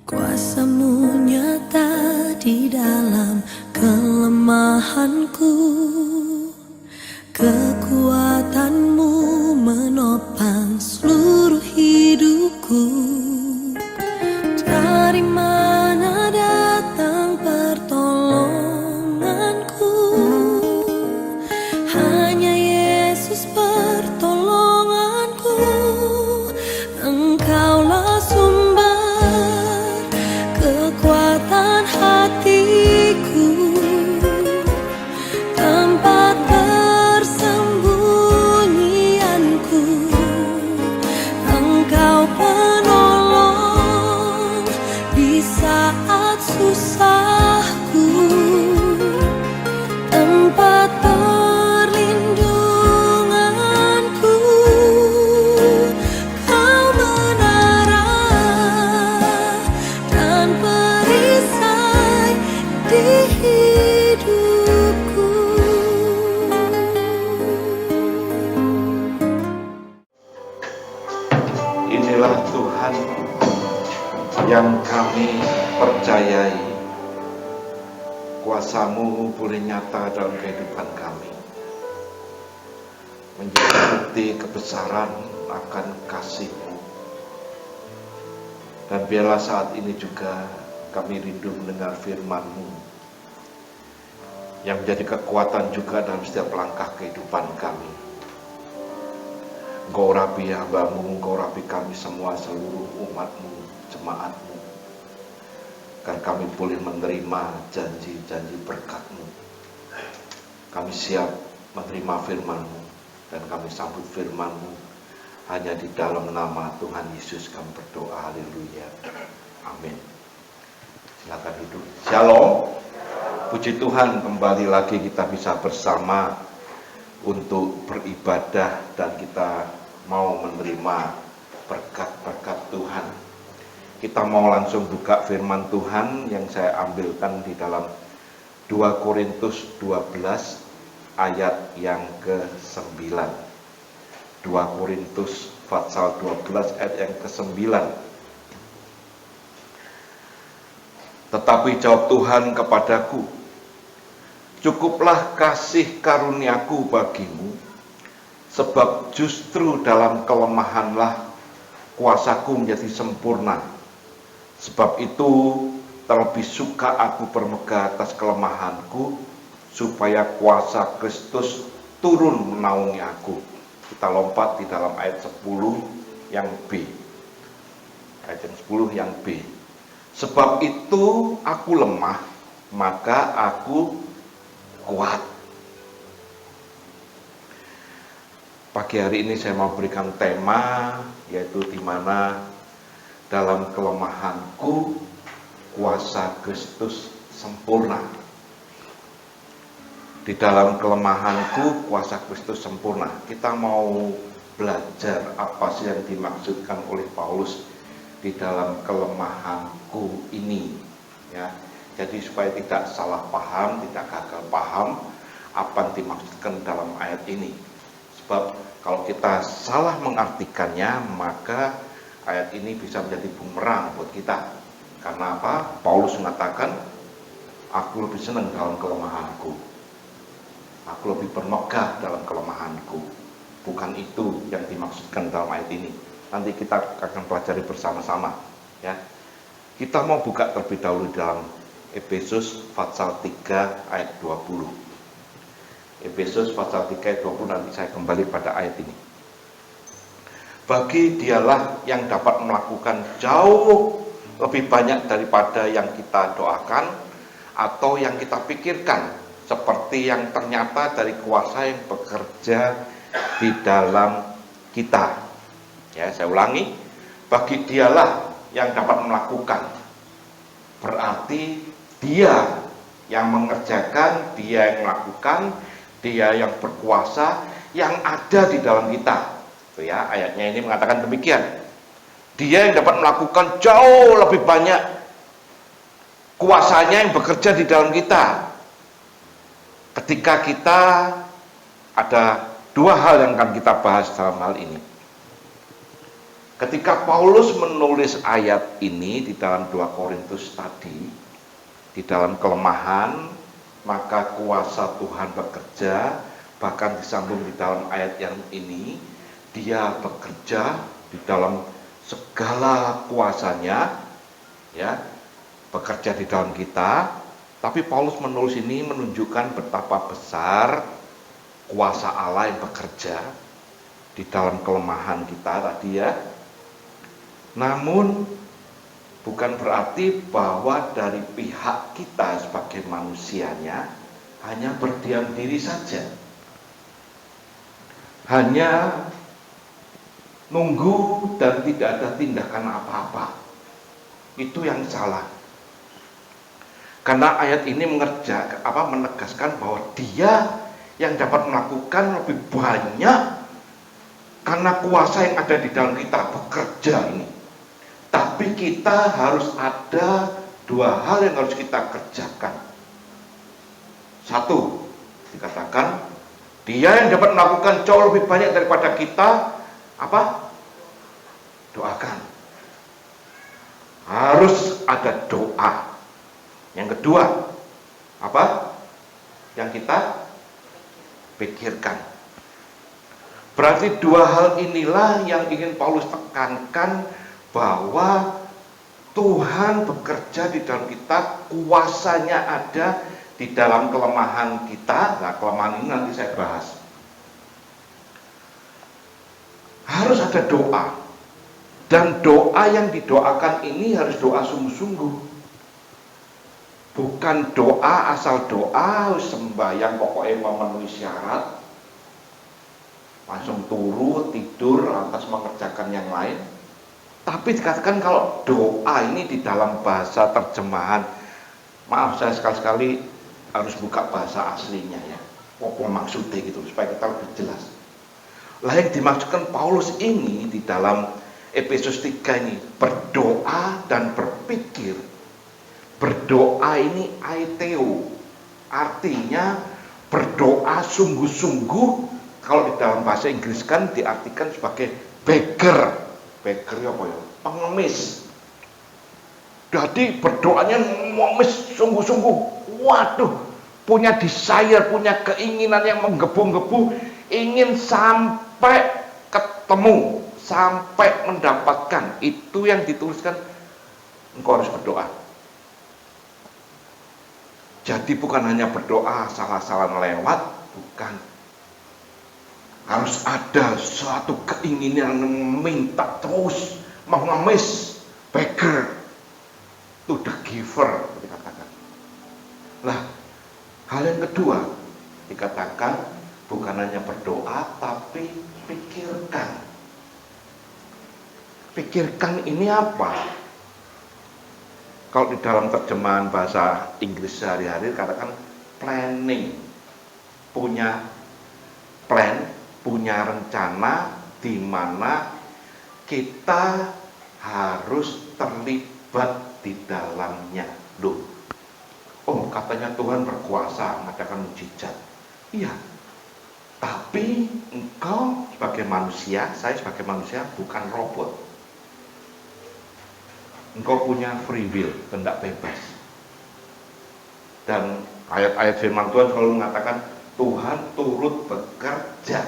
Kuasamu nyata di dalam kelemahanku, kekuatanmu menopang seluruh hidupku. Dari mana datang pertolonganku? Hanya Yesus pertolonganku. Engkaulah sumber kekuatan hatiku, tempat persembunyianku. Engkau penolong di saat susahku, tempat perlindunganku. Kau menara dan perisai di hidupku. Inilah Tuhan yang kami percayai. Kuasa-Mu boleh nyata dalam kehidupan kami, menjadi bukti kebesaran akan kasih-Mu. Dan biarlah saat ini juga kami rindu mendengar firman-Mu yang menjadi kekuatan juga dalam setiap langkah kehidupan kami. Engkau rapi hamba-Mu, Engkau rapi kami semua, seluruh umat-Mu, jemaat-Mu, agar kami boleh menerima janji-janji berkat-Mu. Kami siap menerima firman-Mu, dan kami sambut firman-Mu hanya di dalam nama Tuhan Yesus kami berdoa. Haleluya, amin. Silakan duduk. Shalom. Puji Tuhan, kembali lagi kita bisa bersama untuk beribadah dan kita mau menerima berkat-berkat Tuhan. Kita mau langsung buka firman Tuhan yang saya ambilkan di dalam 2 Korintus 12 ayat yang ke-9. 2 Korintus pasal 12 ayat yang ke-9. Tetapi jawab Tuhan kepadaku, cukuplah kasih karuniaku bagimu, sebab justru dalam kelemahanlah kuasaku menjadi sempurna. Sebab itu terlebih suka aku bermegah atas kelemahanku, supaya kuasa Kristus turun menaungi aku. Kita lompat di dalam ayat 10 yang B. Ayat yang 10 yang B. Sebab itu aku lemah, maka aku kuat. Pagi hari ini saya mau berikan tema, yaitu di mana dalam kelemahanku kuasa Kristus sempurna. Di dalam kelemahanku kuasa Kristus sempurna. Kita mau belajar apa sih yang dimaksudkan oleh Paulus di dalam kelemahanku ini, ya. Jadi supaya tidak salah paham, tidak gagal paham apa yang dimaksudkan dalam ayat ini. Sebab kalau kita salah mengartikannya, maka ayat ini bisa menjadi bumerang buat kita. Karena apa? Paulus mengatakan, aku lebih senang dalam kelemahanku, aku lebih bermegah dalam kelemahanku. Bukan itu yang dimaksudkan dalam ayat ini. Nanti kita akan pelajari bersama-sama, ya. Kita mau buka terlebih dahulu dalam Efesus pasal 3 ayat 20. Efesus pasal 3 ayat 20, nanti saya kembali pada ayat ini. Bagi dialah yang dapat melakukan jauh lebih banyak daripada yang kita doakan atau yang kita pikirkan, seperti yang ternyata dari kuasa yang bekerja di dalam kita. Ya, saya ulangi, bagi dialah yang dapat melakukan. Berarti dia yang mengerjakan, dia yang melakukan, dia yang berkuasa, yang ada di dalam kita. Itu ya, ayatnya ini mengatakan demikian. Dia yang dapat melakukan jauh lebih banyak kuasanya yang bekerja di dalam kita. Ketika kita ada dua hal yang akan kita bahas dalam hal ini. Ketika Paulus menulis ayat ini di dalam 2 Korintus tadi, di dalam kelemahan, maka kuasa Tuhan bekerja. Bahkan disambung di dalam ayat yang ini, dia bekerja di dalam segala kuasanya, ya, bekerja di dalam kita. Tapi Paulus menulis ini menunjukkan betapa besar kuasa Allah yang bekerja di dalam kelemahan kita tadi, ya. Namun bukan berarti bahwa dari pihak kita sebagai manusianya hanya berdiam diri saja, hanya nunggu dan tidak ada tindakan apa-apa. Itu yang salah. Karena ayat ini menegaskan bahwa dia yang dapat melakukan lebih banyak karena kuasa yang ada di dalam kita bekerja ini. Tapi kita harus ada 2 hal yang harus kita kerjakan. 1, dikatakan dia yang dapat melakukan jauh lebih banyak daripada kita, apa? Doakan. Harus ada doa. Yang kedua, apa? Yang kita pikirkan. Berarti 2 hal inilah yang ingin Paulus tekankan, bahwa Tuhan bekerja di dalam kita, kuasanya ada di dalam kelemahan kita. Nah, kelemahan ini nanti saya bahas. Harus ada doa, dan doa yang didoakan ini harus doa sungguh-sungguh. Bukan doa asal doa, sembahyang pokoknya memenuhi syarat, langsung turu, tidur, lantas mengerjakan yang lain. Tapi dikatakan kalau doa ini di dalam bahasa terjemahan, maaf saya sekali-sekali harus buka bahasa aslinya, ya, apa maksudnya gitu, supaya kita lebih jelas. Lah yang dimaksudkan Paulus ini di dalam Efesus 3 ini, berdoa dan berpikir. Berdoa ini aiteo, artinya berdoa sungguh-sungguh. Kalau di dalam bahasa Inggris kan diartikan sebagai beggar. Beggar apa ya? Pengemis. Jadi berdoanya mengemis sungguh-sungguh. Waduh, punya desire, punya keinginan yang menggebu-gebu, ingin sampai ketemu, sampai mendapatkan. Itu yang dituliskan, engkau harus berdoa. Jadi bukan hanya berdoa salah-salah lewat, bukan. Harus ada suatu keinginan minta terus, mengemis, beggar to the giver, dikatakan. Lah, hal yang kedua dikatakan bukan hanya berdoa, tapi pikirkan. Pikirkan ini apa? Kalau di dalam terjemahan bahasa Inggris sehari-hari katakan planning, punya plan, punya rencana di mana kita harus terlibat di dalamnya. Loh, oh katanya Tuhan berkuasa mengadakan mujizat. Iya, tapi engkau sebagai manusia, saya sebagai manusia bukan robot. Engkau punya free will, kehendak bebas. Dan ayat-ayat firman Tuhan selalu mengatakan Tuhan turut bekerja.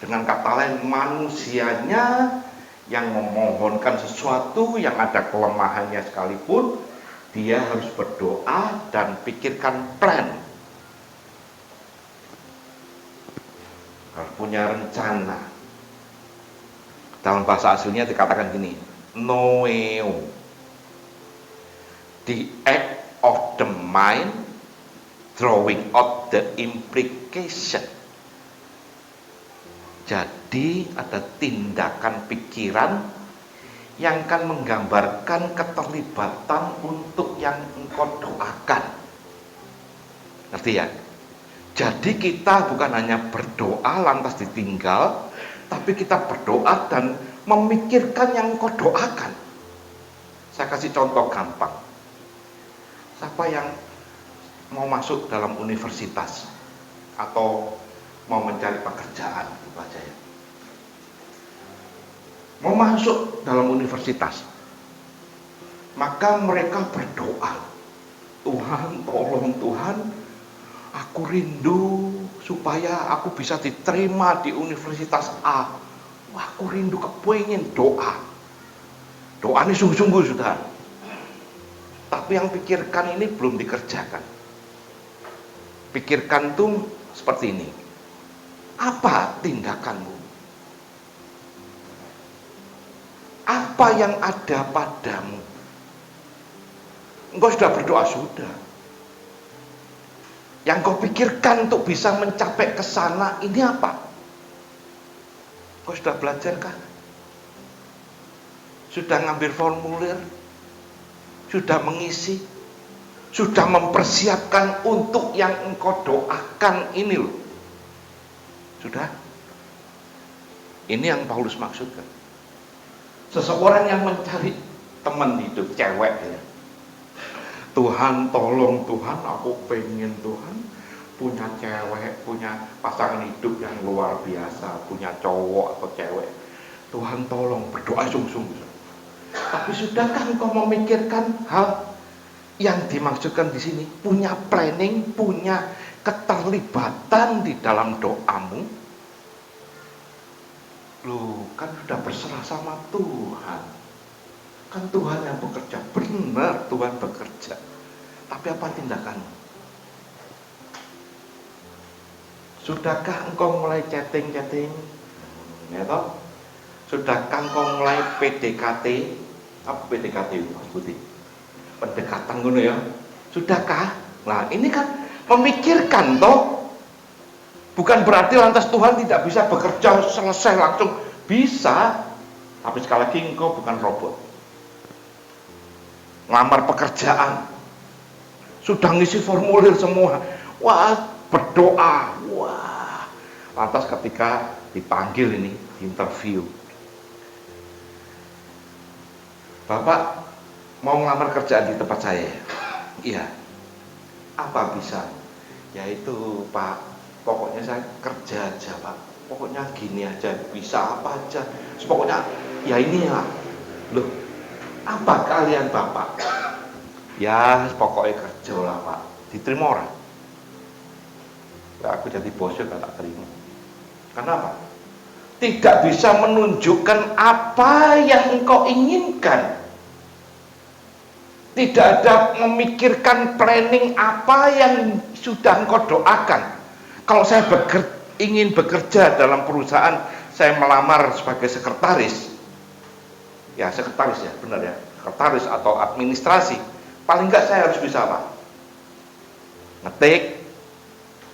Dengan kata lain, manusianya yang memohonkan sesuatu yang ada kelemahannya sekalipun, dia harus berdoa dan pikirkan plan. Harus punya rencana. Dalam bahasa aslinya dikatakan gini, noeo, the act of the mind drawing out the implication. Jadi ada tindakan pikiran yang akan menggambarkan keterlibatan untuk yang engkau doakan. Ngerti ya? Jadi kita bukan hanya berdoa lantas ditinggal, tapi kita berdoa dan memikirkan yang engkau doakan. Saya kasih contoh gampang. Siapa yang mau masuk dalam universitas atau mau mencari pekerjaan, itu aja ya. mau masuk dalam universitas. Maka mereka berdoa, Tuhan, tolong Tuhan, aku rindu supaya aku bisa diterima di universitas A. Wah, aku rindu, kepingin doa. Doa ini sungguh-sungguh sudah. Tapi yang pikirkan ini belum dikerjakan. Pikirkan tuh seperti ini. Apa tindakanmu? Apa yang ada padamu? Engkau sudah berdoa, sudah. Yang kau pikirkan untuk bisa mencapai ke sana ini apa? Kau sudah belajarkah? Sudah ngambil formulir? Sudah mengisi? Sudah mempersiapkan untuk yang engkau doakan ini loh? Sudah? Ini yang Paulus maksudkan. Seseorang yang mencari teman hidup cewek ya. Tuhan tolong Tuhan, aku pengen Tuhan punya cewek, punya pasangan hidup yang luar biasa, punya cowok atau cewek. Tuhan tolong, berdoa sungguh-sungguh. Tapi sudahkah engkau memikirkan hal yang dimaksudkan di sini? Punya planning, punya keterlibatan di dalam doamu? Loh, kan sudah berserah sama Tuhan. Kan Tuhan yang bekerja, benar Tuhan bekerja. Tapi apa tindakanmu? Sudahkah engkau mulai chatting-chatting? Ya toh? Sudahkah engkau mulai PDKT? Apa PDKT itu Mas Budi? Pendekatan ngono ya. Sudahkah? Nah, ini kan memikirkan toh. Bukan berarti lantas Tuhan tidak bisa bekerja selesai langsung. Bisa. Tapi sekali lagi engkau bukan robot. Ngelamar pekerjaan, sudah ngisi formulir semua, wah berdoa, wah. Lantas ketika dipanggil ini, interview, Bapak mau ngelamar kerjaan di tempat saya? Iya. Apa bisa? Yaitu Pak, pokoknya saya kerja aja Pak, pokoknya gini aja, bisa apa aja, pokoknya ya ini lah. Loh, apa kalian Bapak? Ya pokoknya kerja lah Pak. Diterima orang? Ya, aku jadi bosnya gak tak terima. Kenapa? Tidak bisa menunjukkan apa yang engkau inginkan. Tidak ada memikirkan planning apa yang sudah engkau doakan. Kalau saya ingin bekerja dalam perusahaan, saya melamar sebagai sekretaris. Ya sekretaris ya, benar ya, sekretaris atau administrasi. Paling enggak saya harus bisa apa? Ngetik,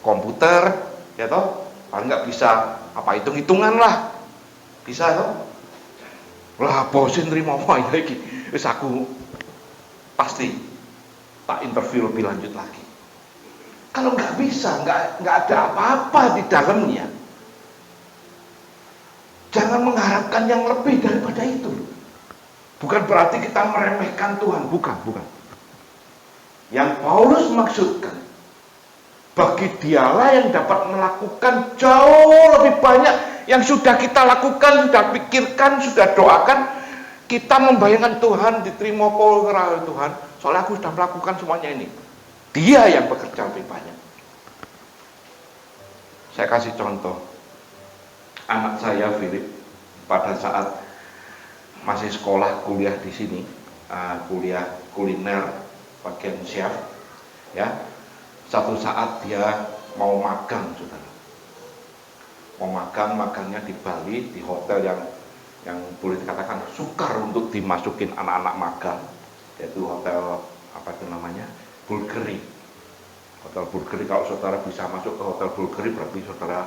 komputer, ya toh. Paling enggak bisa apa hitung-hitungan lah, bisa toh. Lah bosin terima apa ya iki? Wis aku pasti tak interview lebih lanjut lagi. Kalau nggak bisa, nggak ada apa-apa di dalamnya. Jangan mengharapkan yang lebih daripada itu. Bukan berarti kita meremehkan Tuhan, bukan. Yang Paulus maksudkan, bagi dialah yang dapat melakukan jauh lebih banyak yang sudah kita lakukan, sudah pikirkan, sudah doakan. Kita membayangkan Tuhan diterima Paul, Tuhan, soalnya aku sudah melakukan semuanya ini. Dia yang bekerja lebih banyak. Saya kasih contoh, anak saya Philip pada saat masih sekolah kuliah di sini, kuliah kuliner bagian chef, ya. Satu saat dia mau magang, saudara. Mau magangnya di Bali, di hotel yang boleh dikatakan sukar untuk dimasukin anak-anak magang, yaitu hotel apa itu namanya, Bulgari. Hotel Bulgari, kalau saudara bisa masuk ke hotel Bulgari berarti saudara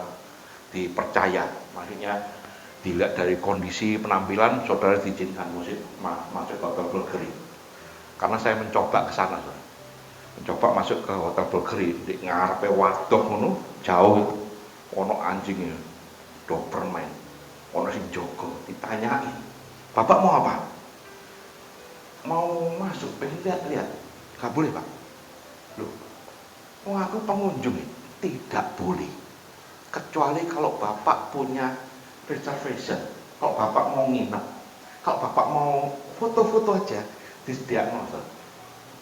dipercaya, maksudnya dilihat dari kondisi penampilan saudara diizinkan masuk ke hotel Bulgari. Karena saya mencoba ke sana, mencoba masuk ke hotel Bulgari di ngarepe wadok ngono, jauh ono anjingnya, Doberman, ono sing jogo, ditanyain, "Bapak mau apa?" "Mau masuk, pengen lihat-lihat." "Gak boleh Pak." "Loh, oh aku pengunjung." "Tidak boleh, kecuali kalau Bapak punya reservation, Kalau Bapak mau nginep, kalau Bapak mau foto-foto aja, disediakan.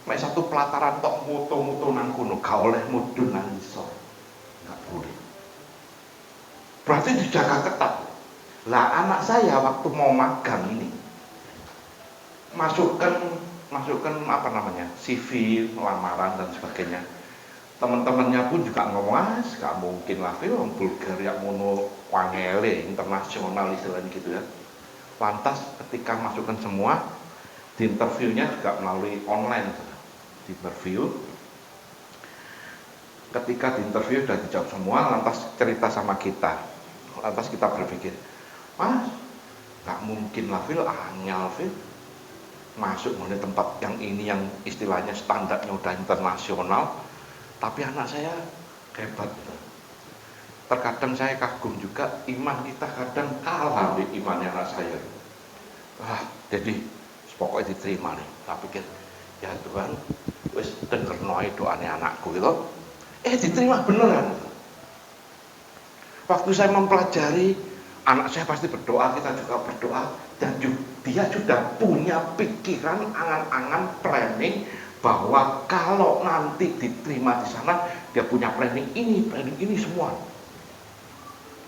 Mek satu pelataran tok moto-moto nang kono, gak oleh mudhun nang isor. Enggak boleh. Berarti dijaga ketat. Lah anak saya waktu mau magang ini masukkan apa namanya? CV, lamaran dan sebagainya. Teman-temannya pun juga ngomong, gak mungkin lah film Bulgaria mono wangele internasional istilahnya gitu ya. Lantas ketika masukkan semua, di interviewnya juga melalui online. Di interview, ketika di interview sudah dijawab semua, lantas cerita sama kita. Lantas kita berpikir, Mas, gak mungkin lah Phil, angel Phil masuk di tempat yang ini yang istilahnya standarnya udah internasional, tapi anak saya hebat. Terkadang saya kagum juga, iman kita kadang kalah di imannya anak saya. Jadi pokoknya diterima nih. Tak pikir, ya Tuhan, wis denger noe doane anakku gitu. Diterima beneran. Waktu saya mempelajari, anak saya pasti berdoa, kita juga berdoa, dan dia sudah punya pikiran, angan-angan, planning bahwa kalau nanti diterima di sana, dia punya planning ini semua.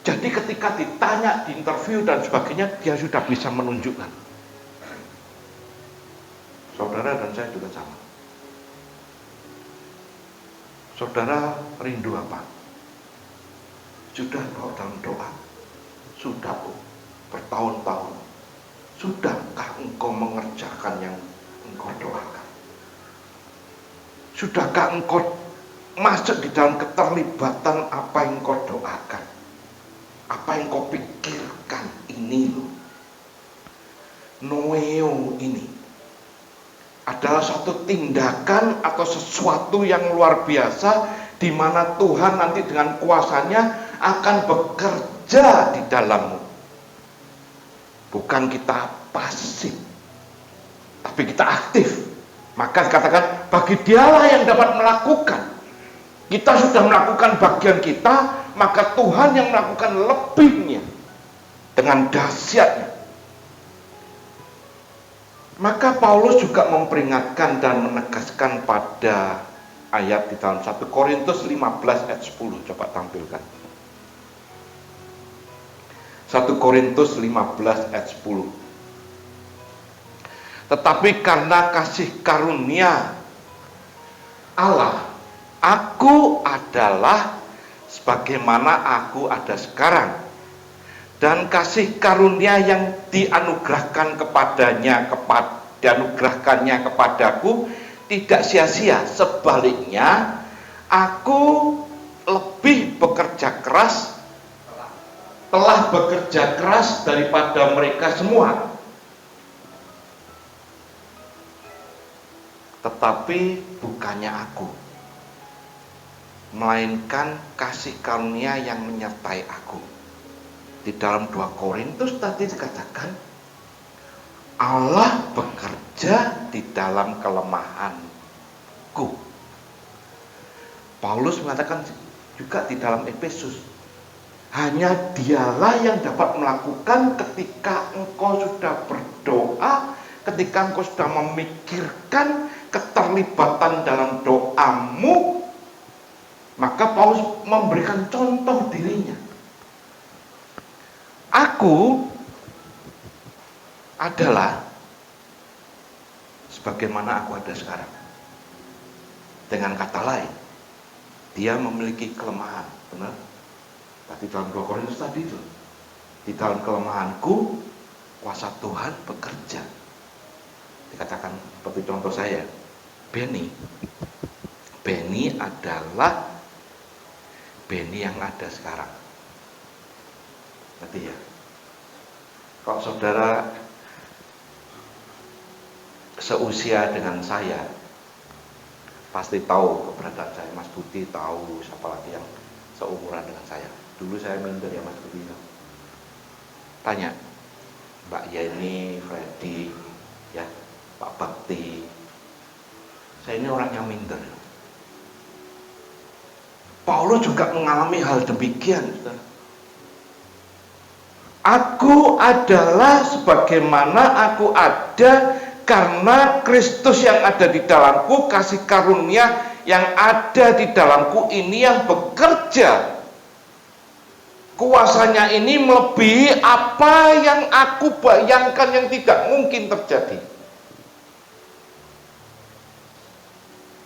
Jadi ketika ditanya di interview dan sebagainya, dia sudah bisa menunjukkan. Saudara dan saya juga sama. Saudara rindu apa? Sudah dalam doa? Sudah bertahun-tahun. Sudahkah engkau mengerjakan yang engkau doakan? Sudahkah engkau masuk di dalam keterlibatan apa yang engkau doakan? Apa yang engkau pikirkan ini loh? Noeo ini adalah satu tindakan atau sesuatu yang luar biasa di mana Tuhan nanti dengan kuasanya akan bekerja di dalammu. Bukan kita pasif, tapi kita aktif. Maka dikatakan bagi dialah yang dapat melakukan. Kita sudah melakukan bagian kita, maka Tuhan yang melakukan lebihnya dengan dahsyatnya. Maka Paulus juga memperingatkan dan menegaskan pada ayat di dalam 1 Korintus 15 ayat 10. Coba tampilkan. 1 Korintus 15 ayat 10. Tetapi karena kasih karunia Allah, aku adalah sebagaimana aku ada sekarang. Dan kasih karunia yang dianugerahkannya kepadaku tidak sia-sia. Sebaliknya, aku lebih bekerja keras, telah bekerja keras daripada mereka semua. Tetapi bukannya aku, melainkan kasih karunia yang menyertai aku. Di dalam 2 Korintus tadi dikatakan Allah bekerja di dalam kelemahanku. Paulus mengatakan juga di dalam Efesus, hanya dialah yang dapat melakukan ketika engkau sudah berdoa, ketika engkau sudah memikirkan keterlibatan dalam doamu. Maka Paulus memberikan contoh dirinya. Aku adalah sebagaimana aku ada sekarang. Dengan kata lain, dia memiliki kelemahan, benar? Tadi dalam 2 Korintus tadi itu, di dalam kelemahanku kuasa Tuhan bekerja. Dikatakan seperti contoh saya, Benny adalah Benny yang ada sekarang. Nanti ya, kalau saudara seusia dengan saya, pasti tahu keberadaan saya. Mas Budi tahu, siapa lagi yang seumuran dengan saya. Dulu saya minder ya Mas Budi. Tanya Mbak Yeni, Freddy, ya, Pak Bakti. Saya ini orang yang minder. Paulus juga mengalami hal demikian. Aku adalah sebagaimana aku ada karena Kristus yang ada di dalamku, kasih karunia yang ada di dalamku ini yang bekerja. Kuasanya ini melebihi apa yang aku bayangkan yang tidak mungkin terjadi.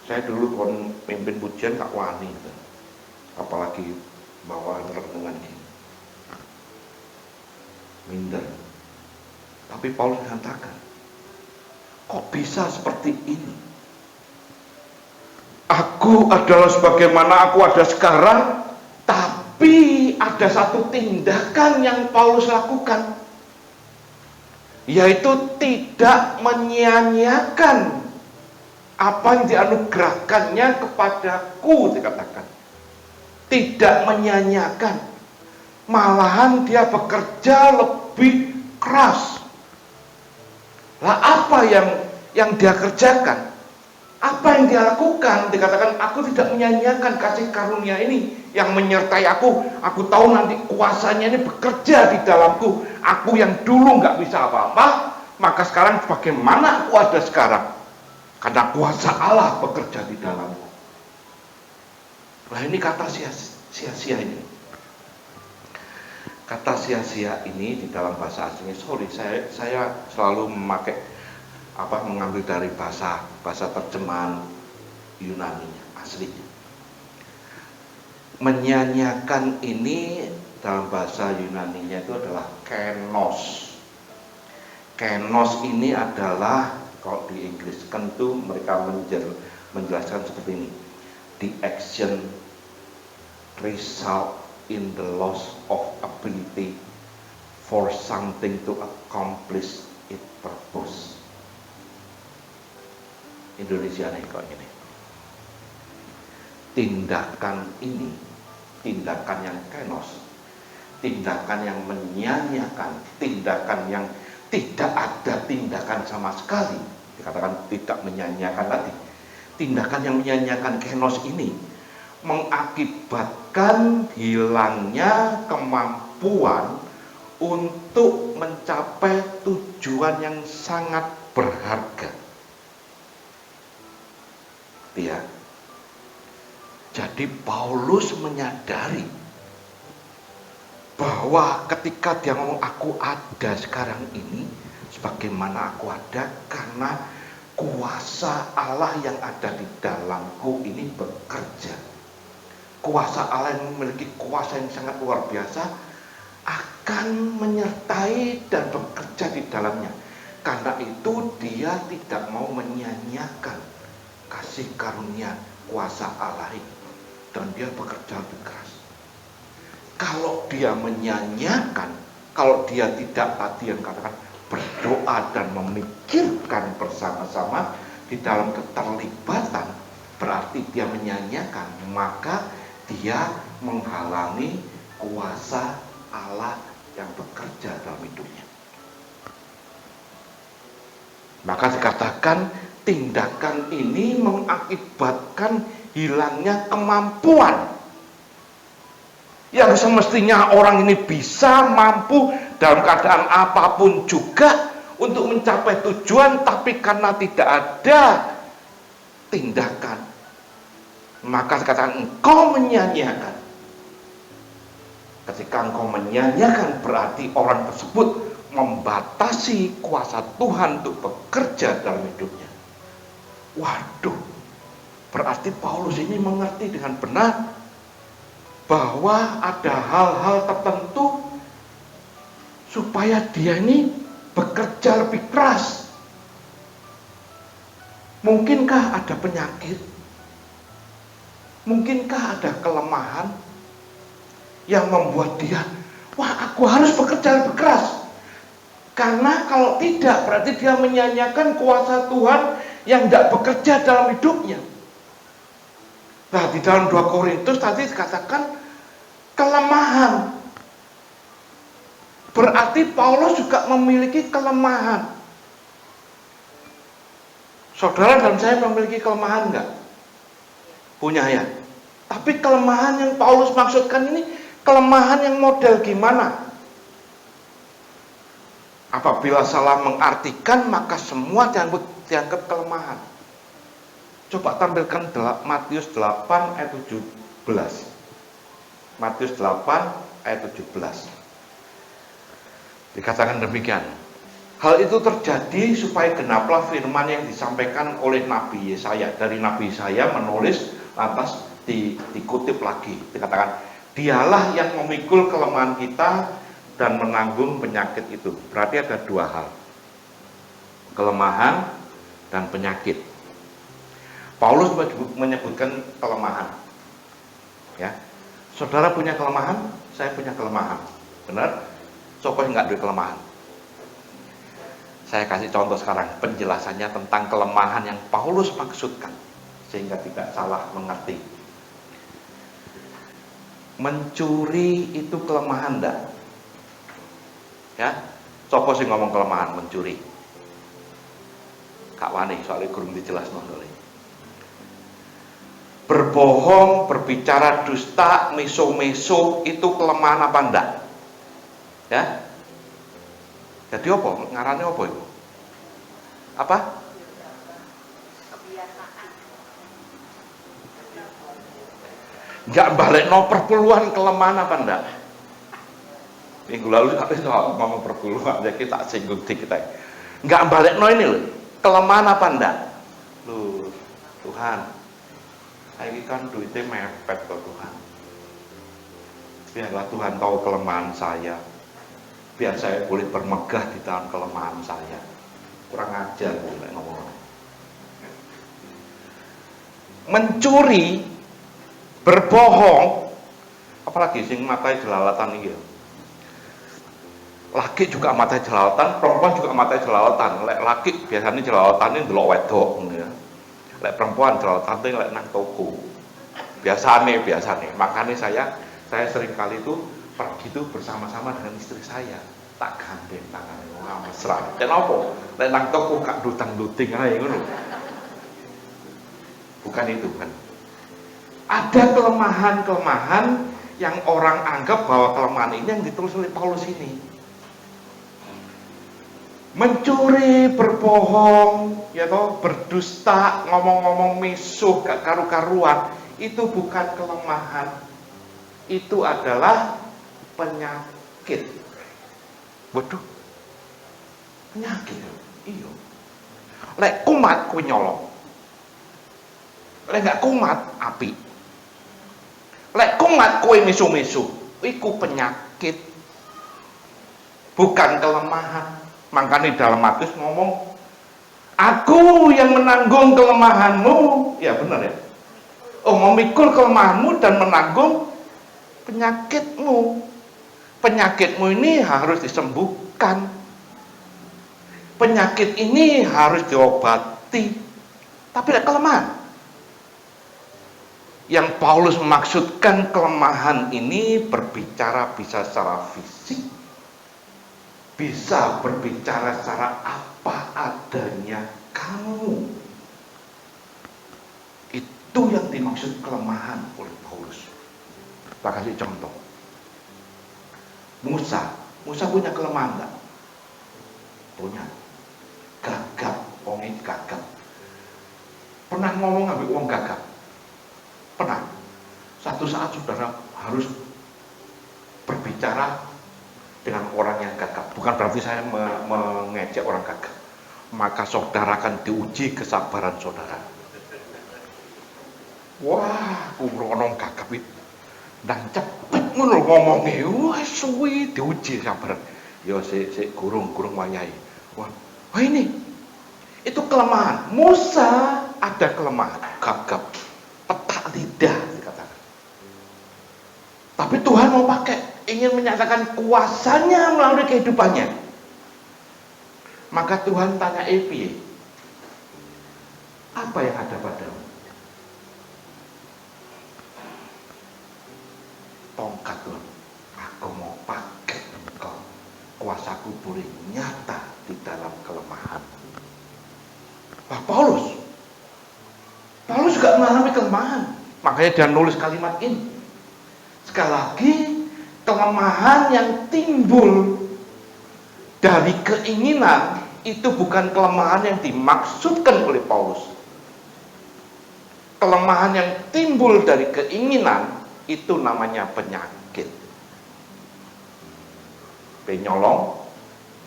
Saya dulu pemimpin pujian gak wani, apalagi bawa renungan ini. Minder. Tapi Paulus mengatakan, kok bisa seperti ini? Aku adalah sebagaimana aku ada sekarang, tapi ada satu tindakan yang Paulus lakukan, yaitu tidak menyia-nyiakan apa yang dianugerahkannya kepadaku, dikatakan. Tidak menyia-nyiakan. Malahan dia bekerja lebih keras. Lah apa yang dia kerjakan? Apa yang dia lakukan? Dikatakan, aku tidak menyia-nyiakan kasih karunia ini yang menyertai aku. Aku tahu nanti kuasanya ini bekerja di dalamku. Aku yang dulu nggak bisa apa-apa, maka sekarang bagaimana aku ada sekarang? Karena kuasa Allah bekerja di dalamku. Nah ini kata sia-sia ini. Kata sia-sia ini di dalam bahasa aslinya, saya selalu mengambil dari bahasa terjemahan Yunaninya, aslinya. Menyia-nyiakan ini dalam bahasa Yunaninya itu adalah kenos. Kenos ini adalah, kalau di Inggris kan tuh mereka menjelaskan seperti ini. The action result in the loss of ability for something to accomplish its purpose. Indonesia nih kok ini. Tindakan ini, tindakan yang kenos, tindakan yang menyia-nyiakan, tindakan yang tidak ada tindakan sama sekali, dikatakan tidak menyia-nyiakan tadi. Tindakan yang menyia-nyiakan kenos ini mengakibatkan hilangnya kemampuan untuk mencapai tujuan yang sangat berharga. Ya. Jadi Paulus menyadari bahwa ketika dia ngomong aku ada sekarang ini, sebagaimana aku ada karena kuasa Allah yang ada di dalamku ini bekerja. Kuasa Allah yang memiliki kuasa yang sangat luar biasa akan menyertai dan bekerja di dalamnya. Karena itu dia tidak mau menyia-nyiakan kasih karunia kuasa Allah itu, dan dia bekerja lebih keras. Kalau dia menyia-nyiakan, kalau dia tidak tadi yang katakan berdoa dan memikirkan bersama-sama di dalam keterlibatan, berarti dia menyia-nyiakan, maka dia menghalangi kuasa Allah yang bekerja dalam hidupnya. Maka dikatakan tindakan ini mengakibatkan hilangnya kemampuan yang semestinya orang ini bisa mampu dalam keadaan apapun juga untuk mencapai tujuan, tapi karena tidak ada tindakan, maka dikatakan engkau menyia-nyiakan. Ketika engkau menyia-nyiakan, berarti orang tersebut membatasi kuasa Tuhan untuk bekerja dalam hidupnya. Waduh, berarti Paulus ini mengerti dengan benar bahwa ada hal-hal tertentu supaya dia ini bekerja lebih keras. Mungkinkah ada penyakit? Mungkinkah ada kelemahan yang membuat dia, wah aku harus bekerja lebih keras? Karena kalau tidak, berarti dia menyia-nyiakan kuasa Tuhan yang tidak bekerja dalam hidupnya. Nah, di dalam 2 Korintus tadi dikatakan kelemahan. Berarti Paulus juga memiliki kelemahan. Saudara dan saya memiliki kelemahan enggak? Punya ya. Tapi kelemahan yang Paulus maksudkan ini kelemahan yang model gimana? Apabila salah mengartikan, maka semua dianggap kelemahan. Coba tampilkan Matius 8 ayat 17. Matius 8 ayat 17. Dikatakan demikian. Hal itu terjadi supaya genaplah firman yang disampaikan oleh Nabi Yesaya. Dari Nabi Yesaya menulis, lantas dikutip lagi. Dikatakan, dialah yang memikul kelemahan kita dan menanggung penyakit itu. Berarti ada dua hal, kelemahan dan penyakit. Paulus menyebutkan kelemahan, ya. Saudara punya kelemahan, saya punya kelemahan, benar? Siapa yang nggak ada kelemahan? Saya kasih contoh sekarang, penjelasannya tentang kelemahan yang Paulus maksudkan, sehingga tidak salah mengerti. Mencuri itu kelemahan enggak? Ya, sopo sing ngomong kelemahan mencuri? Kak wani, soalnya kurang dijelaskan oleh. Berbohong, berbicara dusta, meso-meso itu kelemahan apa enggak? Ya. Jadi apa? Ngarane apa itu? Apa? Enggak balik no perpuluhan kelemahan apa enggak? Minggu lalu kita ngomong perpuluhan, jadi kita singgung dikit aja. Enggak balik no ini loh, kelemahan apa enggak? Loh, Tuhan, saya ini kan duitnya mepet loh Tuhan. Biarlah Tuhan tahu kelemahan saya, biar saya boleh bermegah di dalam kelemahan saya. Kurang ajar ngomong. Mencuri, berbohong, apalagi sing matai jelalatan ini ya. Laki juga matai jelalatan, perempuan juga matai jelalatan. Lek laki biasanya jelalatan ini ndelok wedok ya. Lek perempuan jelalatan itu lek nang toko. Biasanya. Makanya saya sering kali itu pergi itu bersama-sama dengan istri saya. Tak gandeng tangannya mesra. Kenapa? Lek nang toko kak dutang-duting ae ngono. Bukan itu kan. Ada kelemahan-kelemahan yang orang anggap bahwa kelemahan ini yang ditulis oleh Paulus ini. Mencuri, berbohong, ya toh, berdusta, ngomong-ngomong misuh, gak karu-karuan, itu bukan kelemahan. Itu adalah penyakit. Waduh, penyakit. Iya. Lek kumat kuwi nyolong. Lek gak kumat api. Lek kumat kowe misu-misu, iku penyakit. Bukan kelemahan. Makanya dalam Matius ngomong, aku yang menanggung kelemahanmu. Ya benar ya. Oh, memikul kelemahanmu dan menanggung penyakitmu. Penyakitmu ini harus disembuhkan. Penyakit ini harus diobati. Tapi ada kelemahan. Yang Paulus maksudkan kelemahan ini berbicara bisa secara fisik, bisa berbicara secara apa adanya kamu. Itu yang dimaksud kelemahan oleh Paulus. Kita kasih contoh. Musa punya kelemahan enggak? Punya. Gagap, wongnya gagap. Pernah ngomong ambil wong gagap? Pernah. Satu saat saudara harus berbicara dengan orang yang gagap. Bukan berarti saya mengejek orang gagap. Maka saudara akan diuji kesabaran saudara. Wah, orang gagap itu dan cepet ngono ngomongnya. Wah, suwi diuji sabaran. Ya sik gurung wayahe. Wah, ini itu kelemahan. Musa ada kelemahan, gagap, petak lidah dikatakan. Tapi Tuhan mau pakai, ingin menyatakan kuasanya melalui kehidupannya. Maka Tuhan tanya Epi, apa yang ada padamu? Tongkat Tuhan, aku mau pakai engkau. Kuasaku boleh nyata di dalam kelemahan. Nah, Paulus juga mengalami kelemahan. Makanya dia nulis kalimat ini. Sekali lagi, kelemahan yang timbul dari keinginan itu bukan kelemahan yang dimaksudkan oleh Paulus. Kelemahan yang timbul dari keinginan itu namanya penyakit. Penyolong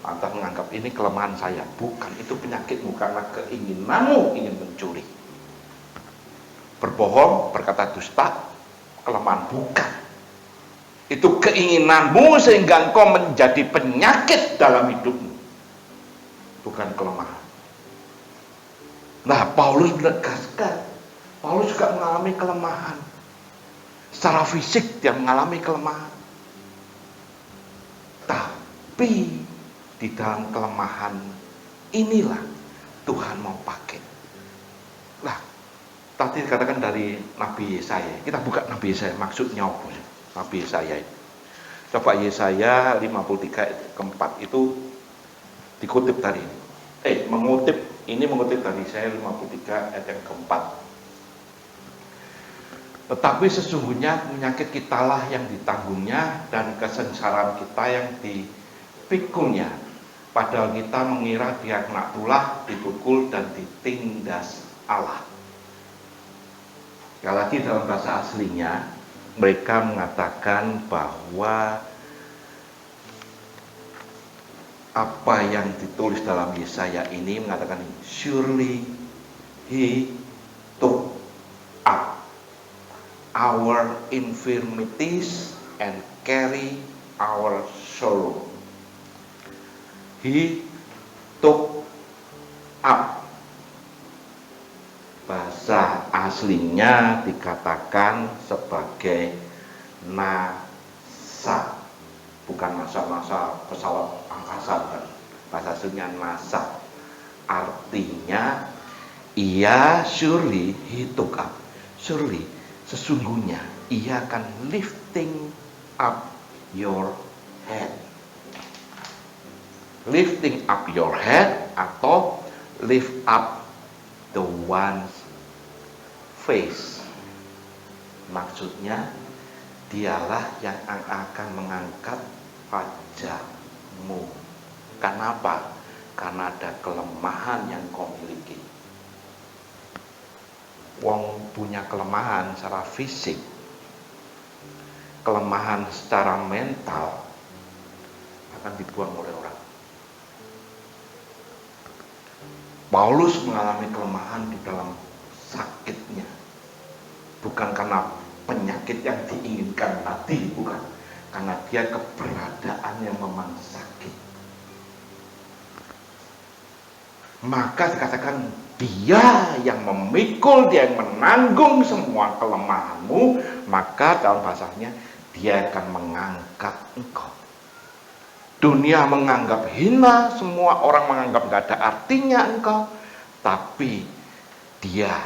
lantas menganggap ini kelemahan saya. Bukan, itu penyakitmu karena keinginanmu ingin mencuri. Berbohong, berkata dusta, kelemahan. Bukan. Itu keinginanmu sehingga engkau menjadi penyakit dalam hidupmu. Bukan kelemahan. Nah, Paulus menegaskan, Paulus juga mengalami kelemahan. Secara fisik dia mengalami kelemahan. Tapi di dalam kelemahan inilah Tuhan mau pakai. Nah, tadi dikatakan dari Nabi Yesaya. Kita buka Nabi Yesaya, maksudnya apa sih? Nabi Yesaya itu. Coba Yesaya 53 ayat keempat itu dikutip tadi. Mengutip dari Yesaya 53 ayat yang keempat. Tetapi sesungguhnya penyakit kitalah yang ditanggungnya dan kesengsaraan kita yang dipikulnya. Padahal kita mengira dia kena tulah, dipukul dan ditindas Allah. Sekali lagi dalam bahasa aslinya, mereka mengatakan bahwa apa yang ditulis dalam Yesaya ini mengatakan, surely he took up our infirmities and carry our sorrow. He took up. Bahasa aslinya dikatakan sebagai nasa, bukan nasa pesawat angkasa, bukan. Bahasa aslinya nasa, artinya ia surely he took up, surely sesungguhnya ia akan lifting up your head. Lifting up your head atau lift up the one's face. Maksudnya dialah yang akan mengangkat wajahmu. Kenapa? Karena ada kelemahan yang kau miliki. Wong punya kelemahan secara fisik, kelemahan secara mental akan dibuang oleh orang. Paulus mengalami kelemahan di dalam sakitnya, bukan karena penyakit yang diinginkan tadi, bukan, karena dia keberadaan yang memang sakit. Maka dikatakan dia yang memikul, dia yang menanggung semua kelemahanmu, maka dalam bahasanya dia akan mengangkat engkau. Dunia menganggap hina, semua orang menganggap gak ada artinya engkau, tapi dia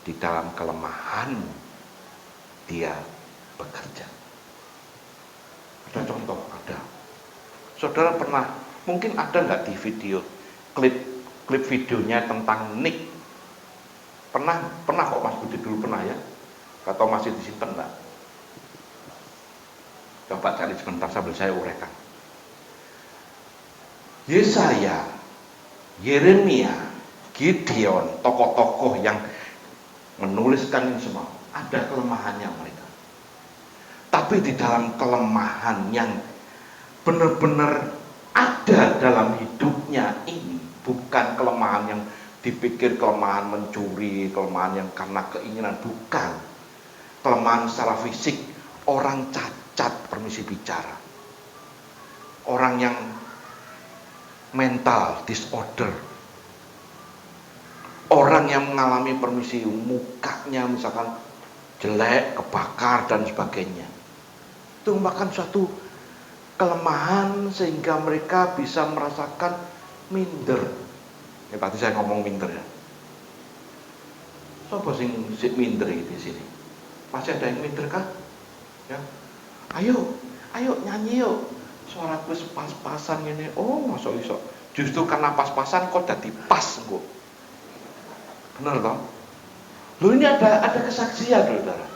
di dalam kelemahanmu dia bekerja. Ada contoh, ada. Saudara pernah, mungkin ada nggak di video klip videonya tentang Nick? Pernah kok Mas Budi dulu pernah ya? Atau masih disimpan enggak? Coba cari sebentar sambil saya uraikan. Yesaya, Yeremia, Gideon, tokoh-tokoh yang menuliskan ini semua, ada kelemahannya mereka. Tapi di dalam kelemahan yang benar-benar ada dalam hidupnya ini, bukan kelemahan yang dipikir kelemahan mencuri, kelemahan yang karena keinginan, bukan. Kelemahan secara fisik, orang cacat permisi bicara, orang yang mental disorder, orang yang mengalami permisi mukanya misalkan jelek, kebakar dan sebagainya. Itu merupakan suatu kelemahan sehingga mereka bisa merasakan minder. Ya berarti saya ngomong minder ya. Sopo sing minder di sini? Masih ada yang minder kah? Ya. Ayo nyanyi yuk. Suaraku pas-pasan ini. Oh, masuk iso. Justru karena pas-pasan kok jadi pas kok. Bener toh? Loh ini ada kesaksian, Saudara.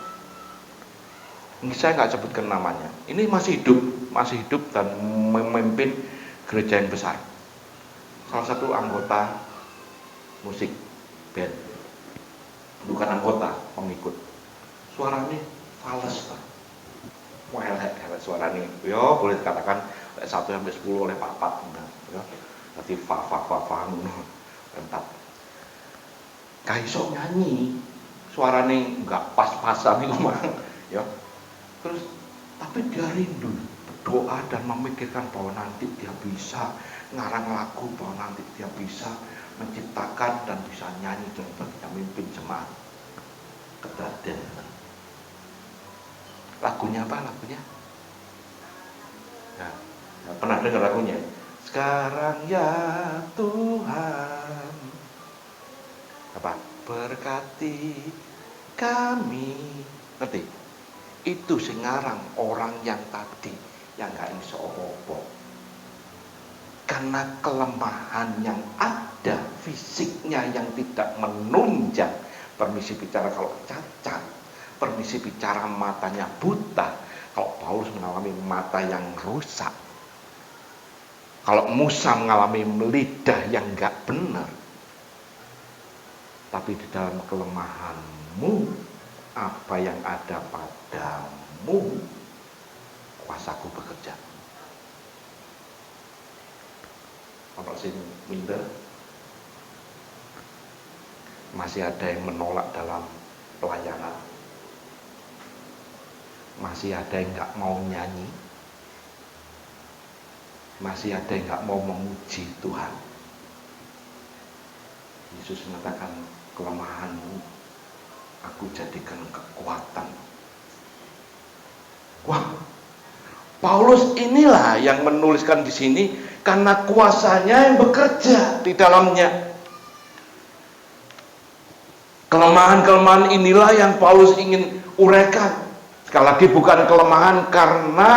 Ini saya nggak sebutkan namanya. Ini masih hidup dan memimpin gereja yang besar. Salah satu anggota musik band, bukan anggota, pengikut. Suaranya fals, Pak. Elek suaranya. Yo, boleh dikatakan 1 sampai 10 oleh Pak Pat. Ya. Berarti fa entat. Kaiso nyanyi, suaranya enggak pas-pasan itu mah. Ya. Terus tapi dia rindu berdoa dan memikirkan bahwa nanti dia bisa ngarang lagu, bahwa nanti dia bisa menciptakan dan bisa nyanyi dan bisa mimpin jemaat. Kedaden. Lagunya apa lagunya? Nah, pernah dengar lagunya? Sekarang ya Tuhan, apa? Berkati kami. Ngerti? Itu sing ngarang orang yang tadi yang gak iso apa-apa. Karena kelemahan yang ada, fisiknya yang tidak menunjang, permisi bicara kalau cacat, permisi bicara matanya buta. Kalau Paulus mengalami mata yang rusak, kalau Musa mengalami lidah yang gak benar. Tapi di dalam kelemahanmu, apa yang ada padamu, kuasaku bekerja. Apa sih minder? Masih ada yang menolak dalam pelayanan. Masih ada yang gak mau nyanyi. Masih ada yang gak mau memuji Tuhan. Yesus mengatakan, kelemahanmu aku jadikan kekuatan. Wah, Paulus inilah yang menuliskan di sini karena kuasanya yang bekerja di dalamnya. Kelemahan-kelemahan inilah yang Paulus ingin uraikan. Sekali lagi bukan kelemahan karena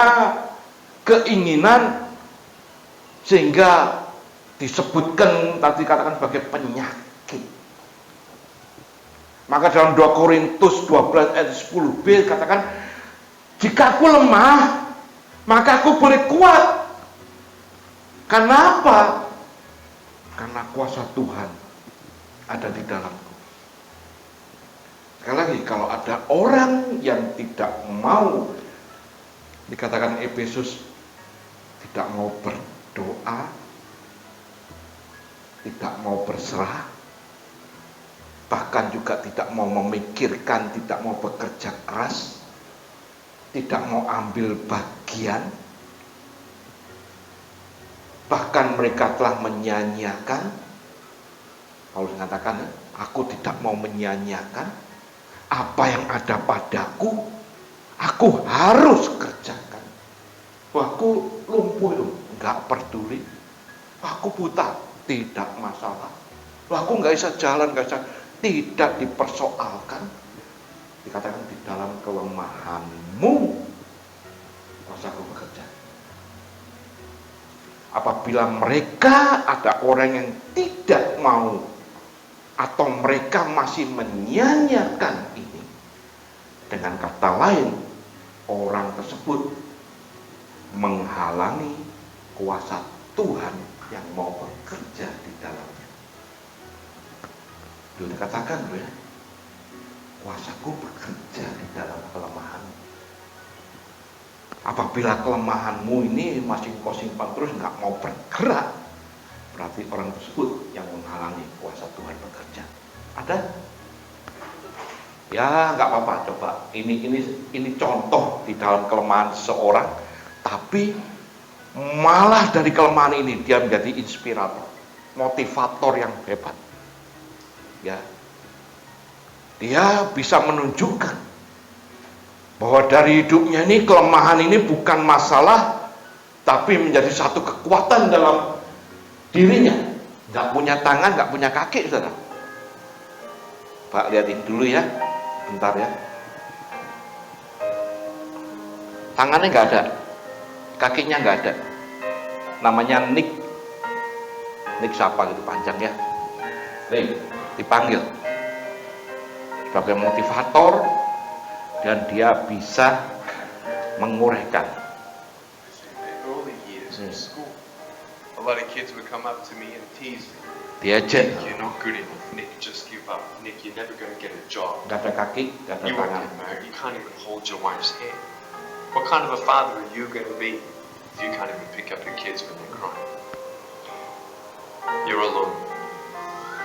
keinginan sehingga disebutkan tadi katakan sebagai penyakit. Maka dalam 2 Korintus 12 ayat 10b katakan, jika aku lemah, maka aku boleh kuat. Karena apa? Karena kuasa Tuhan ada di dalamku. Sekali lagi, kalau ada orang yang tidak mau, dikatakan Efesus, tidak mau berdoa, tidak mau berserah, bahkan juga tidak mau memikirkan, tidak mau bekerja keras, tidak mau ambil bagian, bahkan mereka telah menyanyiakan. Paulus mengatakan, aku tidak mau menyanyiakan apa yang ada padaku, aku harus kerjakan. Wah, aku lumpuh itu, nggak peduli. Aku buta, tidak masalah. Wah, aku nggak bisa jalan, nggak bisa, tidak dipersoalkan. Dikatakan di dalam kelemahanmu kuasaku bekerja. Apabila mereka ada orang yang tidak mau atau mereka masih menyanyiakan ini, dengan kata lain, orang tersebut menghalangi kuasa Tuhan yang mau bekerja di dalamnya. Dulu dikatakan ya, kuasaku bekerja di dalam kelemahan. Apabila kelemahanmu ini masih kau simpan terus nggak mau bergerak, berarti orang tersebut yang menghalangi kuasa Tuhan bekerja. Ada? Ya nggak apa-apa, coba. Ini contoh di dalam kelemahan seseorang, tapi malah dari kelemahan ini dia menjadi inspirator, motivator yang hebat. Ya, dia bisa menunjukkan bahwa dari hidupnya ini kelemahan ini bukan masalah, tapi menjadi satu kekuatan dalam dirinya. Nggak punya tangan, nggak punya kaki, saudara. Pak lihatin dulu ya, bentar ya. Tangannya nggak ada, kakinya nggak ada. Namanya Nick siapa gitu panjang ya. Nick dipanggil sebagai motivator dan dia bisa menguraikan. lot of kids would come up to me and tease me. Diejek, Nick, you're not good enough. Nick, just give up. Nick, you're never going to get a job. nggak ada kaki, nggak ada You won't tangan. get married. You can't even hold your wife's hand. What kind of a father are you going to be if you can't even pick up your kids when they're crying? You're alone.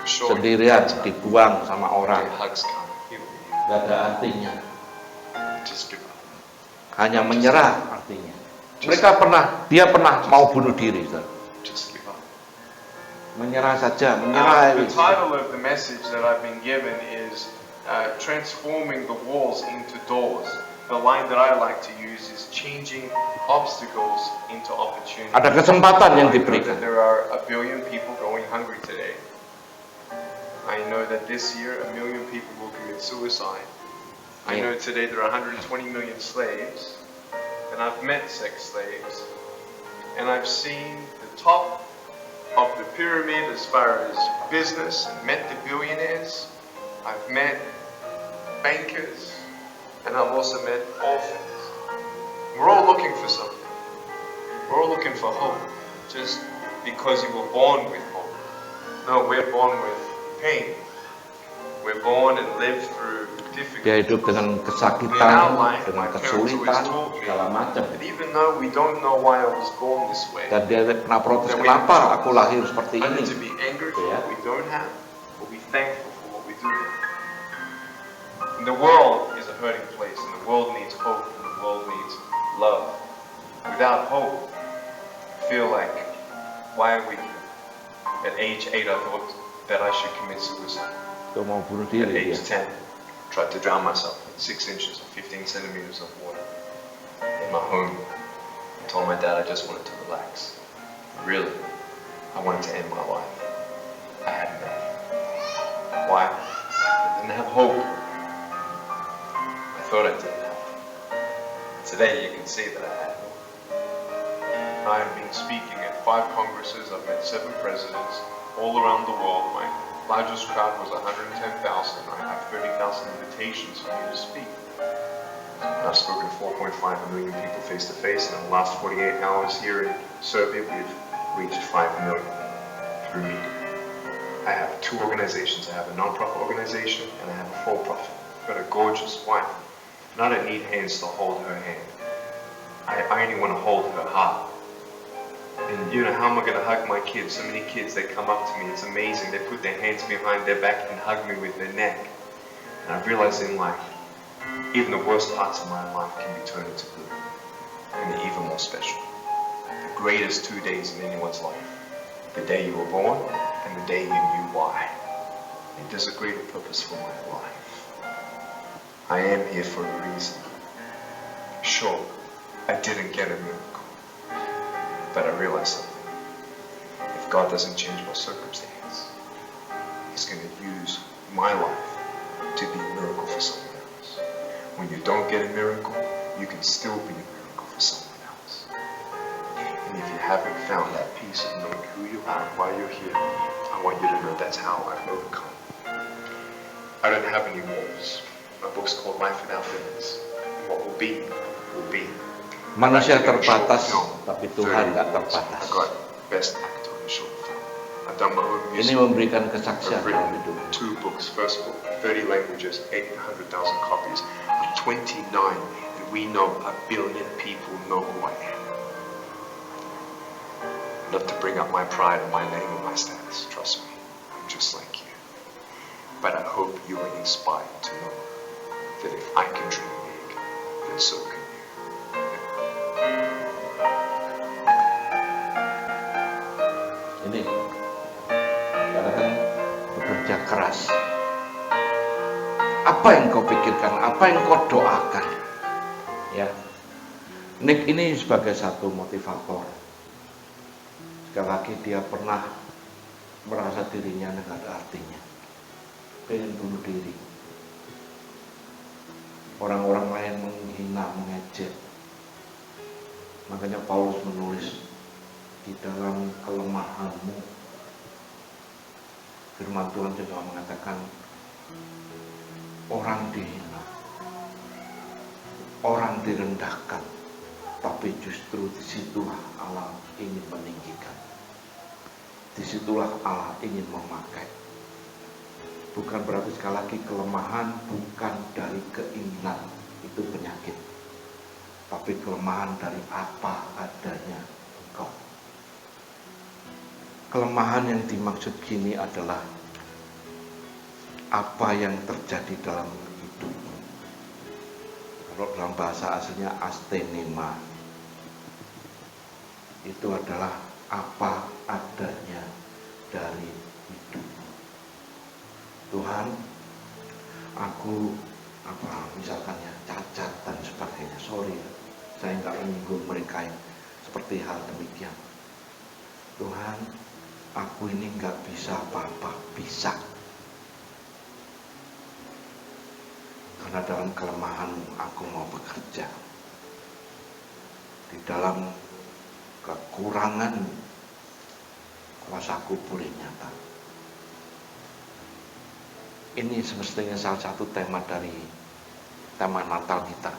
Sure, Sendirian, dibuang sama orang, your hugs can't heal you. nggak ada artinya. Just give up. Hanya menyerah artinya. Dia pernah mau bunuh diri, Saudara. Just give up. Menyerah saja, menyerah. The title of the message that I've been given is Transforming the Walls into Doors. The line that I like to use is changing obstacles into opportunities. Ada kesempatan yang I know diberikan. that there are 1 billion people going hungry today. I know that this year 1 million people will commit suicide. I know today there are 120 million slaves, and I've met sex slaves, and I've seen the top of the pyramid as far as business and met the billionaires. I've met bankers, and I've also met orphans. We're all looking for something. We're all looking for hope, just because you were born with hope. No, we're born with pain. We're born and live through Dia difficulties. hidup dengan kesakitan, dengan kesulitan, segala macam. But even though we don't know why I was born this way, Dan dia pernah protes, kenapa aku lahir seperti either ini? to be angry for what we don't have, or be thankful for what we do have. And the world is a hurting place, and the world needs hope, and the world needs love. Without hope, I feel like, why are we here? At age 8, I thought that I should commit suicide. Dia mau bunuh At diri dia. age 10, tried to drown myself in 6 inches or 15 centimeters of water in my home. I told my dad I just wanted to relax. Really, I wanted to end my life. I had enough. Why? I didn't have hope. I thought I didn't have hope. Today you can see that I had hope. I have been speaking at 5 congresses. I've met 7 presidents all around the world. My largest crowd was 110,000. I have 30,000 invitations for me to speak. I've spoken to 4.5 million people face to face, and in the last 48 hours here in Serbia, we've reached 5 million through me. I have 2 organizations. I have a non-profit organization and I have a for-profit. I've got a gorgeous wife, and I don't need hands to hold her hand. I only want to hold her heart. And you know, how am I going to hug my kids? So many kids, they come up to me, it's amazing. They put their hands behind their back and hug me with their neck. And I've realized in life, even the worst parts of my life can be turned into good. And they're even more special. The greatest 2 days in anyone's life. The day you were born and the day you knew why. And there's a greater purpose for my life. I am here for a reason. Sure, I didn't get a miracle. But I realized something. If God doesn't change my circumstance, He's going to use my life to be a miracle for someone else. When you don't get a miracle, you can still be a miracle for someone else. And if you haven't found that peace of knowing who you are and why you're here, I want you to know that's how I've overcome. I don't have any walls. My book's called Life Without Limits. And what will be, will be. Manusia terbatas, tapi Tuhan tak terbatas. I got best actor in short film. I've done my own Ini music. memberikan kesaksian I've dalam written hidup. 2 books. First book, 30 languages, 800,000 copies. I'm 29, and we know 1 billion people know who I am. Not to bring up my pride or my name or my status. Trust me, I'm just like you. But I hope you are inspired to know that if I can dream big, then so can you. Ini kadang bekerja keras. Apa yang kau pikirkan? Apa yang kau doakan? Ya, Nick ini sebagai satu motivator. Sekali lagi dia pernah merasa dirinya nggak ada artinya, pengen bunuh diri. Orang-orang lain menghina, mengejek. Makanya Paulus menulis, di dalam kelemahanmu, firman Tuhan juga mengatakan orang dihina, orang direndahkan, tapi justru disitulah Allah ingin meninggikan. disitulah Allah ingin memakai. Bukan berarti sekali lagi kelemahan bukan dari keinginan, itu penyakit. Tapi kelemahan dari apa adanya engkau. Kelemahan yang dimaksud gini adalah apa yang terjadi dalam hidupmu. Kalau dalam bahasa aslinya astenema, itu adalah apa adanya dari hidupmu. Tuhan, aku misalkan ya cacat dan sebagainya, sorry ya, saya nggak menyinggung mereka yang seperti hal demikian. Tuhan, aku ini nggak bisa apa-apa, bisa. Karena dalam kelemahanmu aku mau bekerja. Di dalam kekurangan kuasaku boleh nyata. Ini semestinya salah satu tema dari tema Natal kita.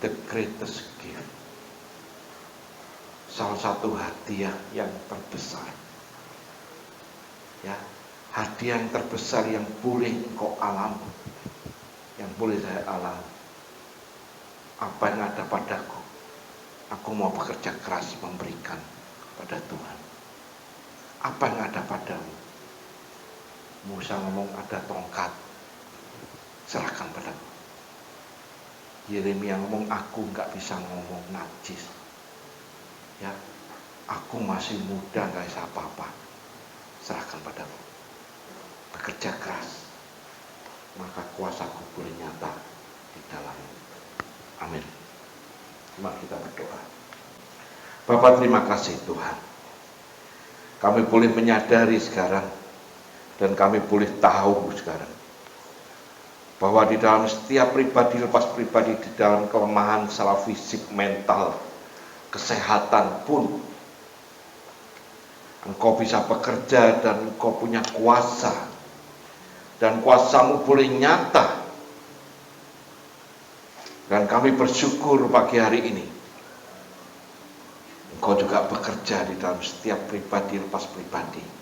The greatest gift. Salah satu hadiah yang terbesar. Ya, hadiah yang terbesar yang boleh engkau alami. Yang boleh saya alami. Apa yang ada padaku, aku mau bekerja keras memberikan pada Tuhan. Apa yang ada padamu? Musa ngomong ada tongkat, serahkan padaku. Yeremia ngomong aku nggak bisa ngomong najis. Ya, aku masih muda nggak bisa apa-apa. Serahkan padamu. Bekerja keras, maka kuasaku boleh nyata di dalammu. Amin. Mari kita berdoa. Bapa, terima kasih Tuhan. Kami boleh menyadari sekarang dan kami boleh tahu sekarang bahwa di dalam setiap pribadi lepas pribadi, di dalam kelemahan secara fisik, mental, kesehatan pun Engkau bisa bekerja dan Engkau punya kuasa, dan kuasamu boleh nyata. Dan kami bersyukur pagi hari ini Engkau juga bekerja di dalam setiap pribadi lepas pribadi.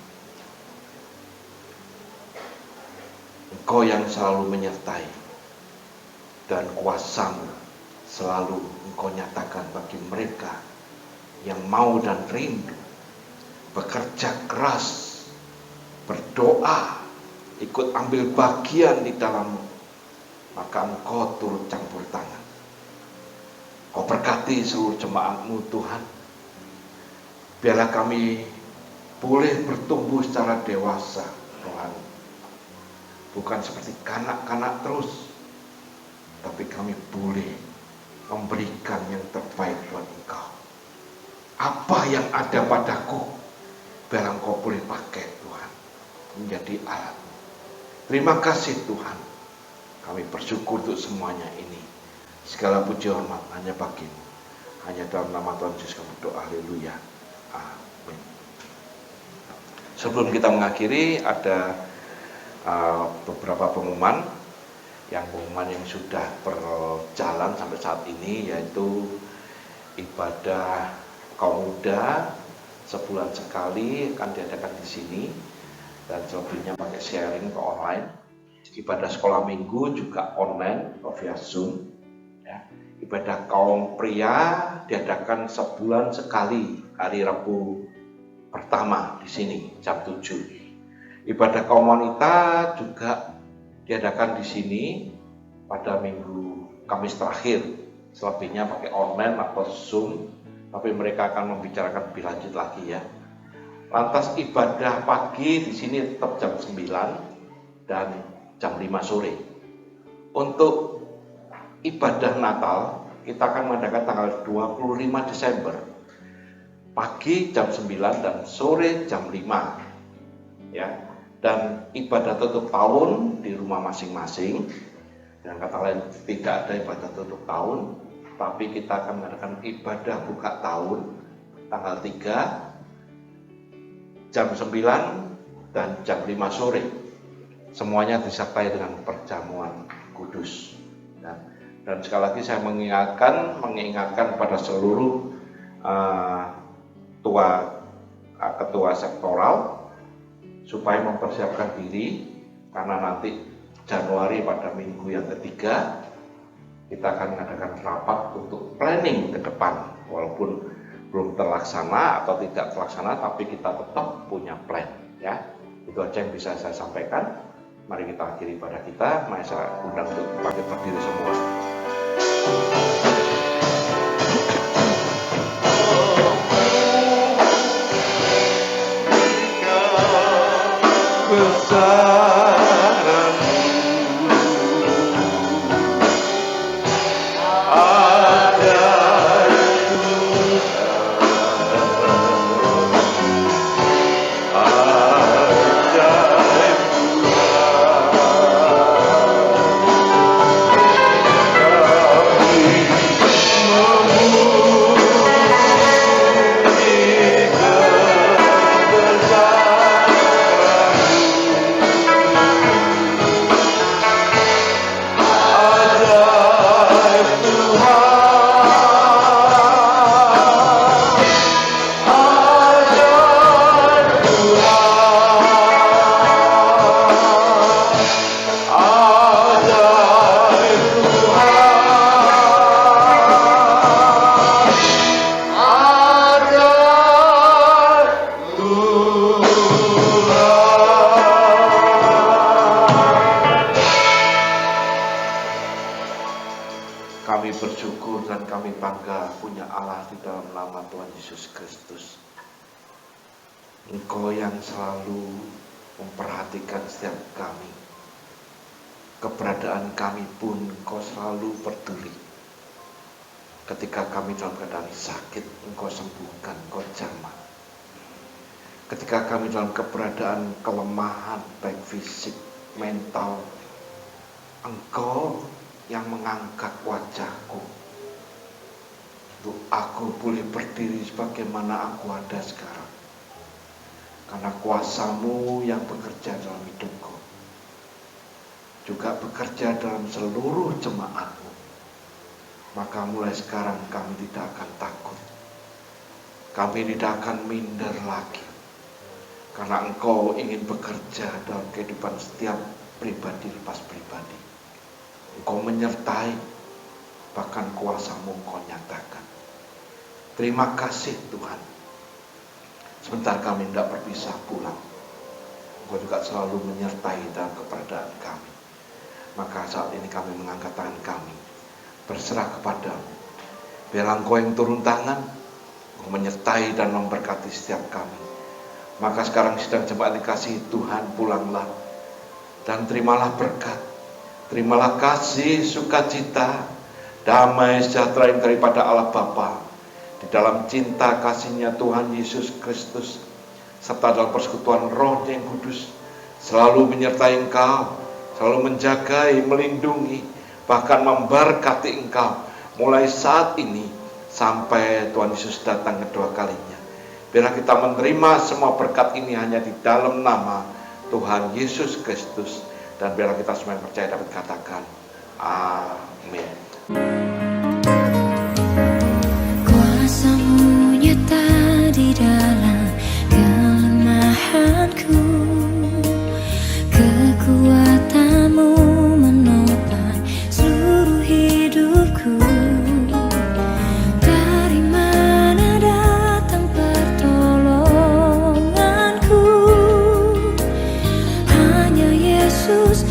Engkau yang selalu menyertai, dan kuasamu selalu Engkau nyatakan bagi mereka yang mau dan rindu bekerja keras, berdoa, ikut ambil bagian di dalammu, maka Engkau turut campur tangan. Kau berkati seluruh jemaat-Mu Tuhan. Biarlah kami boleh bertumbuh secara dewasa Tuhan. Bukan seperti kanak-kanak terus, tapi kami boleh memberikan yang terbaik buat Engkau. Apa yang ada padaku, biar Engkau boleh pakai Tuhan, menjadi alat. Terima kasih Tuhan. Kami bersyukur untuk semuanya ini. Segala puji hormat hanya bagi-Mu. Hanya dalam nama Tuhan Yesus kami berdoa. Haleluya. Amin. Sebelum kita mengakhiri, ada beberapa pengumuman yang sudah berjalan sampai saat ini, yaitu ibadah kaum muda sebulan sekali akan diadakan di sini, dan selebihnya pakai sharing ke online. Ibadah sekolah minggu juga online via Zoom. Ya. Ibadah kaum pria diadakan sebulan sekali, hari Rabu pertama di sini jam 7. Ibadah kaum wanita juga diadakan di sini pada minggu Kamis terakhir. Selebihnya pakai online atau Zoom, tapi mereka akan membicarakan lebih lanjut lagi ya. Lantas ibadah pagi di sini tetap jam 9 dan jam 5 sore. Untuk ibadah Natal kita akan mengadakan tanggal 25 Desember. Pagi jam 9 dan sore jam 5. Ya. Dan ibadah tutup tahun di rumah masing-masing. Dengan kata lain, tidak ada ibadah tutup tahun, tapi kita akan mengadakan ibadah buka tahun tanggal 3 jam 9 dan jam 5 sore. Semuanya disertai dengan perjamuan kudus. Dan sekali lagi saya mengingatkan pada seluruh tua ketua sektoral supaya mempersiapkan diri, karena nanti Januari pada minggu yang ketiga kita akan mengadakan rapat untuk planning ke depan. Walaupun belum terlaksana atau tidak terlaksana, tapi kita tetap punya plan, ya. Itu aja yang bisa saya sampaikan. Mari kita akhiri pada kita. Mari saya undang untuk bangkit berdiri semua. Kami bersyukur dan kami bangga punya Allah di dalam nama Tuhan Yesus Kristus. Engkau yang selalu memperhatikan setiap kami. Keberadaan kami pun Engkau selalu peduli. Ketika kami dalam keadaan sakit, Engkau sembuhkan, Engkau jamah. Ketika kami dalam keberadaan kelemahan, baik fisik, mental, Engkau yang mengangkat wajahku untuk aku boleh berdiri sebagaimana aku ada sekarang, karena kuasa-Mu yang bekerja dalam hidupku, juga bekerja dalam seluruh jemaat-Mu. Maka mulai sekarang kami tidak akan takut, kami tidak akan minder lagi, karena Engkau ingin bekerja dalam kehidupan setiap pribadi lepas pribadi. Engkau menyertai, bahkan kuasa-Mu Engkau nyatakan. Terima kasih Tuhan. Sebentar kami tidak berpisah pulang, Engkau juga selalu menyertai dalam keberadaan kami. Maka saat ini kami mengangkat tangan kami, berserah kepadamu. Biarlah Engkau yang turun tangan, Engkau menyertai dan memberkati setiap kami. Maka sekarang sedang jemaat dikasihi Tuhan, pulanglah dan terimalah berkat. Terimalah kasih, sukacita, damai sejahtera yang daripada Allah Bapa, di dalam cinta kasih-Nya Tuhan Yesus Kristus, serta dalam persekutuan Roh-Nya yang kudus, selalu menyertai engkau, selalu menjagai, melindungi, bahkan memberkati engkau, mulai saat ini sampai Tuhan Yesus datang kedua kalinya. Biarlah kita menerima semua berkat ini hanya di dalam nama Tuhan Yesus Kristus. Dan biarlah kita semua yang percaya dapat katakan amin. Kuasa-Mu nyata di dalam kelemahanku, kekuatan-Mu menopang seluruh hidupku. Dari mana datang pertolonganku? Hanya Yesus